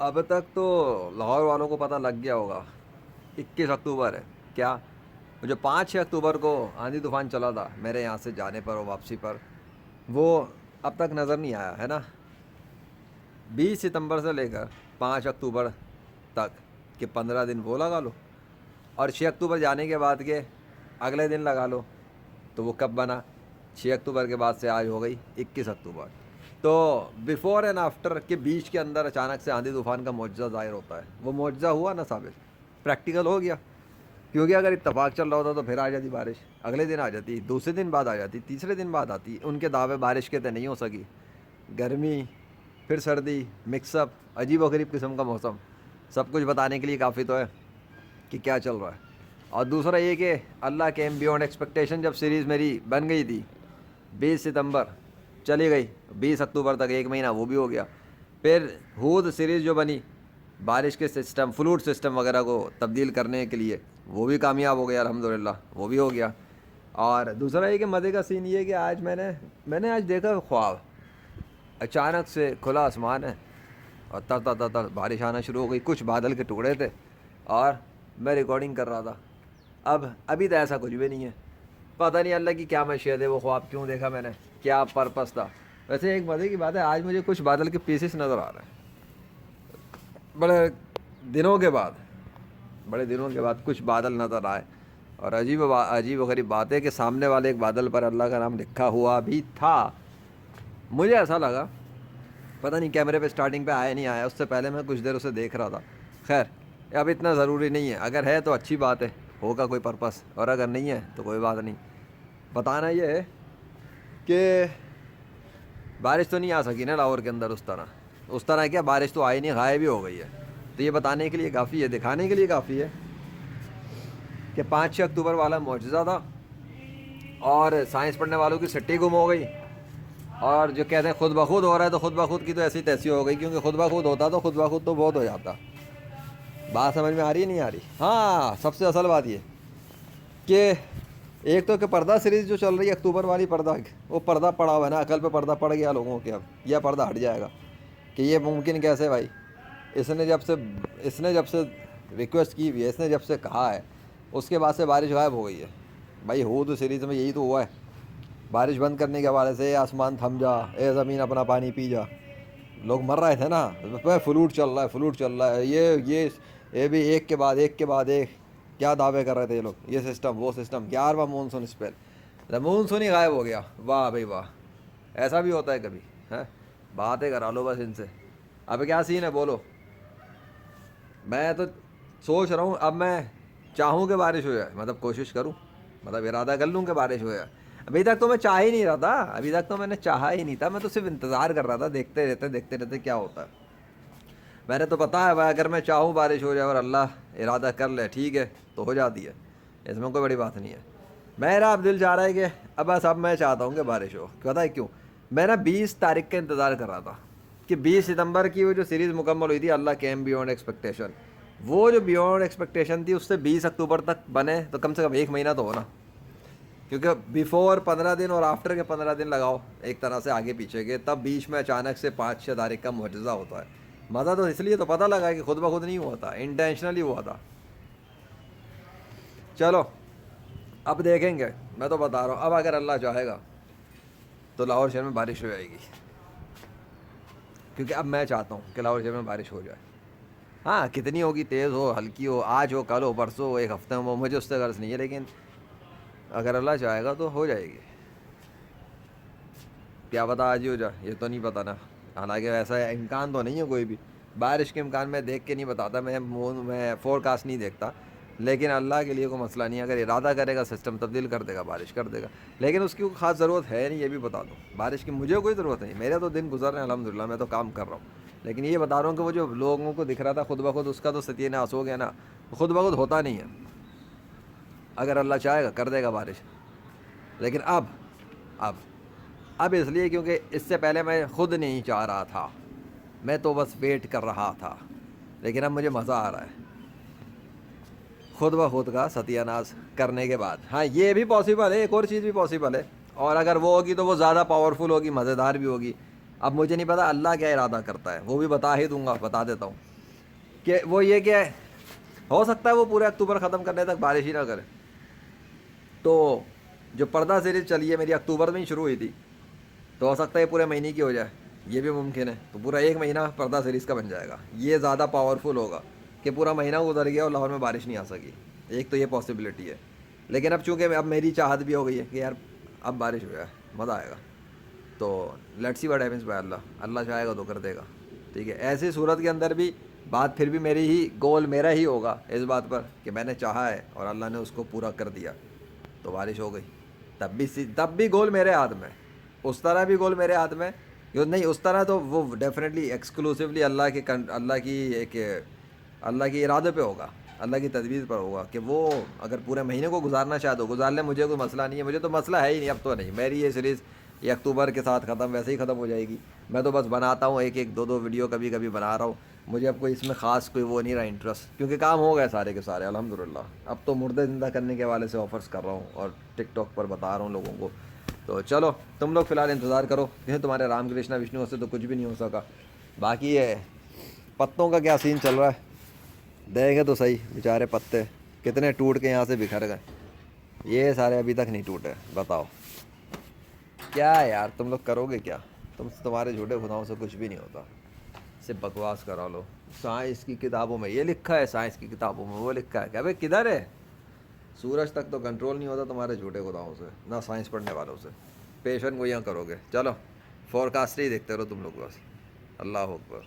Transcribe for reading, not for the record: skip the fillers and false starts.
اب تک تو لاہور والوں کو پتہ لگ گیا ہوگا 21 اکتوبر ہے کیا. جو 5-6 اکتوبر کو آندھی طوفان چلا تھا میرے یہاں سے جانے پر اور واپسی پر، وہ اب تک نظر نہیں آیا ہے نا. 20 ستمبر سے لے کر 5 اکتوبر تک کہ 15 دن وہ لگا لو، اور 6 اکتوبر جانے کے بعد کے اگلے دن لگا لو. تو وہ کب بنا؟ 6 اکتوبر کے بعد سے آج ہو گئی 21 اکتوبر. تو بیفور اینڈ آفٹر کے بیچ کے اندر اچانک سے آندھی طوفان کا معجزہ ظاہر ہوتا ہے. وہ معجزہ ہوا نا ثابت، پریکٹیکل ہو گیا. کیونکہ اگر اتفاق چل رہا ہوتا تو پھر آ جاتی بارش، اگلے دن آ جاتی، دوسرے دن بعد آ جاتی، تیسرے دن بعد آتی. ان کے دعوے بارش کے تھے، نہیں ہو سکی. گرمی، پھر سردی، مکس اپ، عجیب و غریب قسم کا موسم، سب کچھ بتانے کے لیے کافی تو ہے کہ کیا چل رہا ہے. اور دوسرا یہ کہ اللہ کیم بیونڈ ایکسپیکٹیشن جب سیریز میری بن گئی تھی 20 ستمبر چلی گئی، 20 اکتوبر تک 1 مہینہ وہ بھی ہو گیا. پھر ہود سیریز جو بنی بارش کے سسٹم، فلوڈ سسٹم وغیرہ کو تبدیل کرنے کے لیے، وہ بھی کامیاب ہو گیا الحمدللہ، وہ بھی ہو گیا. اور دوسرا یہ کہ مزے کا سین یہ کہ آج میں نے آج دیکھا خواب. اچانک سے کھلا آسمان ہے اور تر تر تر تر بارش آنا شروع ہو گئی. کچھ بادل کے ٹکڑے تھے اور میں ریکارڈنگ کر رہا تھا. ابھی تو ایسا کچھ بھی نہیں ہے. پتہ نہیں اللہ کی کیا مشیت ہے، وہ خواب کیوں دیکھا میں نے، کیا پرپس تھا. ویسے ایک مزے کی بات ہے، آج مجھے کچھ بادل کے پیسز نظر آ رہے ہیں بڑے دنوں کے بعد. کچھ بادل نظر آئے اور عجیب و غریب بات ہے کہ سامنے والے ایک بادل پر اللہ کا نام لکھا ہوا بھی تھا. مجھے ایسا لگا، پتہ نہیں کیمرے پہ سٹارٹنگ پہ آیا نہیں آیا، اس سے پہلے میں کچھ دیر اسے دیکھ رہا تھا. خیر اب اتنا ضروری نہیں ہے، اگر ہے تو اچھی بات ہے، ہوگا کوئی پرپس، اور اگر نہیں ہے تو کوئی بات نہیں. بتانا یہ ہے کہ بارش تو نہیں آ سکی نا لاہور کے اندر اس طرح کیا بارش تو آئی نہیں، غائب ہی ہو گئی ہے. تو یہ بتانے کے لیے کافی ہے، دکھانے کے لیے کافی ہے کہ 5-6 اکتوبر والا معجزہ تھا. اور سائنس پڑھنے والوں کی سٹی گم ہو گئی. اور جو کہتے ہیں خود بخود ہو رہا ہے، تو خود بخود کی تو ایسی تیسی ہو گئی، کیونکہ خود بخود ہوتا تو خود بخود تو بہت ہو جاتا. بات سمجھ میں آ رہی ہے نہیں آ رہی؟ ہاں، سب سے اصل بات یہ کہ ایک تو کہ پردہ سیریز جو چل رہی ہے اکتوبر والی، پردہ، وہ پردہ پڑا ہوا ہے نا، عقل پہ پردہ پڑ گیا لوگوں کے. اب یہ پردہ ہٹ جائے گا کہ یہ ممکن کیسے بھائی. اس نے جب سے ریکویسٹ کی ہوئی ہے، اس نے جب سے کہا ہے، اس کے بعد سے بارش غائب ہو گئی ہے. بھائی ہود سیریز میں یہی تو ہوا ہے. بارش بند کرنے کے حوالے سے، اے آسمان تھم جا، اے زمین اپنا پانی پی جا، لوگ مر رہے تھے نا. فلوٹ چل رہا ہے، یہ بھی ایک کے بعد ایک کیا دعوے کر رہے تھے یہ لوگ، یہ سسٹم وہ سسٹم. 11واں مونسون اسپیل، مونسون ہی غائب ہو گیا. واہ بھائی واہ، ایسا بھی ہوتا ہے کبھی ہے. باتیں کرا لو بس ان سے. اب کیا سین ہے بولو. میں تو سوچ رہا ہوں، اب میں چاہوں کہ بارش ہو جائے، مطلب کوشش کروں، مطلب ارادہ کر لوں کہ بارش ہو جائے. ابھی تک تو میں چاہ ہی نہیں رہا تھا، ابھی تک تو میں نے چاہا ہی نہیں تھا. میں تو صرف انتظار کر رہا تھا، دیکھتے رہتے کیا ہوتا ہے. میں نے تو پتا ہے بھائی، اگر میں چاہوں بارش ہو جائے اور اللہ ارادہ کر لے، ٹھیک ہے، تو ہو جاتی ہے. اس میں کوئی بڑی بات نہیں ہے. میرا اب دل چاہ رہا ہے کہ اب میں چاہتا ہوں کہ بارش ہو. پتہ ہے کیوں؟ میں نا 20 تاریخ کا انتظار کر رہا تھا کہ 20 ستمبر کی وہ جو سیریز مکمل ہوئی تھی، اللہ کیم بیونڈ ایکسپیکٹیشن، وہ جو بیونڈ ایکسپیکٹیشن تھی، اس سے 20 اکتوبر تک بنے تو کم سے کم 1 مہینہ تو ہونا. کیونکہ بیفور 15 دن اور آفٹر کے 15 دن لگاؤ ایک طرح سے آگے پیچھے کے، تب بیچ میں اچانک سے 5-6 تاریخ کا معجزہ ہوتا ہے. مزہ تو اس لیے تو پتہ لگا کہ خود بخود نہیں ہوا تھا، انٹینشنلی ہوا تھا. چلو اب دیکھیں گے. میں تو بتا رہا ہوں، اب اگر اللہ چاہے گا تو لاہور شہر میں بارش ہو جائے گی. کیونکہ اب میں چاہتا ہوں کہ لاہور شہر میں بارش ہو جائے. ہاں، کتنی ہوگی، تیز ہو، ہلکی ہو، آج ہو، کل ہو، پرسوں ہو، ایک ہفتے میں ہو، مجھے اس سے غرض نہیں ہے. لیکن اگر اللہ چاہے گا تو ہو جائے گی. کیا پتہ آج ہی ہو جائے، یہ تو نہیں پتہ نا. حالانکہ ایسا امکان تو نہیں ہے کوئی بھی. بارش کے امکان میں دیکھ کے نہیں بتاتا، میں فور کاسٹ نہیں دیکھتا. لیکن اللہ کے لیے کوئی مسئلہ نہیں ہے، اگر ارادہ کرے گا سسٹم تبدیل کر دے گا، بارش کر دے گا. لیکن اس کی کوئی خاص ضرورت ہے نہیں، یہ بھی بتا دوں. بارش کی مجھے کوئی ضرورت نہیں، میرے تو دن گزر رہے ہیں الحمدللہ، میں تو کام کر رہا ہوں. لیکن یہ بتا رہا ہوں کہ وہ جو لوگوں کو دکھ رہا تھا خود بخود، اس کا تو ستیہ ناس ہو گیا نا. خود بخود ہوتا نہیں ہے. اگر اللہ چاہے گا کر دے گا بارش. لیکن اب اب اس لیے کیونکہ اس سے پہلے میں خود نہیں چاہ رہا تھا، میں تو بس ویٹ کر رہا تھا. لیکن اب مجھے مزہ آ رہا ہے خود بخود کا ستیہ ناس کرنے کے بعد. ہاں، یہ بھی پاسبل ہے، ایک اور چیز بھی پاسبل ہے، اور اگر وہ ہوگی تو وہ زیادہ پاورفل ہوگی، مزیدار بھی ہوگی. اب مجھے نہیں پتا اللہ کیا ارادہ کرتا ہے، وہ بھی بتا ہی دوں گا، بتا دیتا ہوں. کہ وہ یہ کہ ہو سکتا ہے وہ پورے اکتوبر ختم کرنے تک بارش ہی نہ کرے. تو جو پردہ سیریز چلی ہے میری اکتوبر میں ہی شروع ہوئی تھی, تو ہو سکتا ہے یہ پورے مہینے کی ہو جائے, یہ بھی ممکن ہے. تو پورا ایک مہینہ پردہ سیریز کا بن جائے گا. یہ زیادہ پاورفل ہوگا کہ پورا مہینہ گزر گیا اور لاہور میں بارش نہیں آ سکی. ایک تو یہ پاسبلٹی ہے. لیکن اب چونکہ اب میری چاہت بھی ہو گئی ہے کہ یار اب بارش ہو جائے, مزہ آئے گا. تو let's see what happens by اللہ, اللہ چاہے گا تو کر دے گا. ٹھیک ہے, ایسی صورت کے اندر بھی بات پھر بھی میری ہی گول میرا ہی ہوگا اس بات پر کہ میں نے چاہا ہے اور اللہ نے اس کو پورا کر دیا, تو بارش ہو گئی. تب بھی گول میرے ہاتھ میں, اس طرح بھی گول میرے ہاتھ میں. نہیں اس طرح تو وہ ڈیفینیٹلی ایکسکلوسیولی اللہ کی ارادے پہ ہوگا, اللہ کی تدبیر پر ہوگا کہ وہ اگر پورے مہینے کو گزارنا چاہے تو گزار لیں. مجھے کوئی مسئلہ نہیں ہے, مجھے تو مسئلہ ہے ہی نہیں اب تو. نہیں, میری یہ سیریز یہ اکتوبر کے ساتھ ختم, ویسے ہی ختم ہو جائے گی. میں تو بس بناتا ہوں ایک ایک دو دو ویڈیو کبھی کبھی بنا رہا ہوں. مجھے اب کوئی اس میں خاص کوئی وہ نہیں رہا انٹرسٹ, کیونکہ کام ہو گئے سارے کے سارے الحمدللہ. اب تو مردے زندہ کرنے کے حوالے سے آفرز کر رہا ہوں اور ٹک ٹاک پر بتا رہا ہوں لوگوں کو. تو چلو تم لوگ فی الحال انتظار کرو, کیونکہ تمہارے رام کرشنا وشنو سے تو کچھ بھی نہیں ہو سکا. باقی یہ پتوں کا کیا سین چل رہا ہے دیکھے تو صحیح, بیچارے پتے کتنے ٹوٹ کے یہاں سے بکھر گئے. یہ سارے ابھی تک نہیں ٹوٹے. بتاؤ کیا ہے یار, تم لوگ کرو گے کیا؟ تمہارے جھوٹے خداؤں سے کچھ بھی نہیں ہوتا, صرف بکواس کرا لو. سائنس کی کتابوں میں یہ لکھا ہے, سائنس کی کتابوں میں وہ لکھا ہے, کہ بھائی کدھر ہے؟ سورج تک تو کنٹرول نہیں ہوتا تمہارے جھوٹے خداؤں سے, نہ سائنس پڑھنے والوں سے. پیشن گوئیاں کرو گے. چلو فور کاسٹ ہی دیکھتے رہو تم لوگ بس. اللہ اکبر.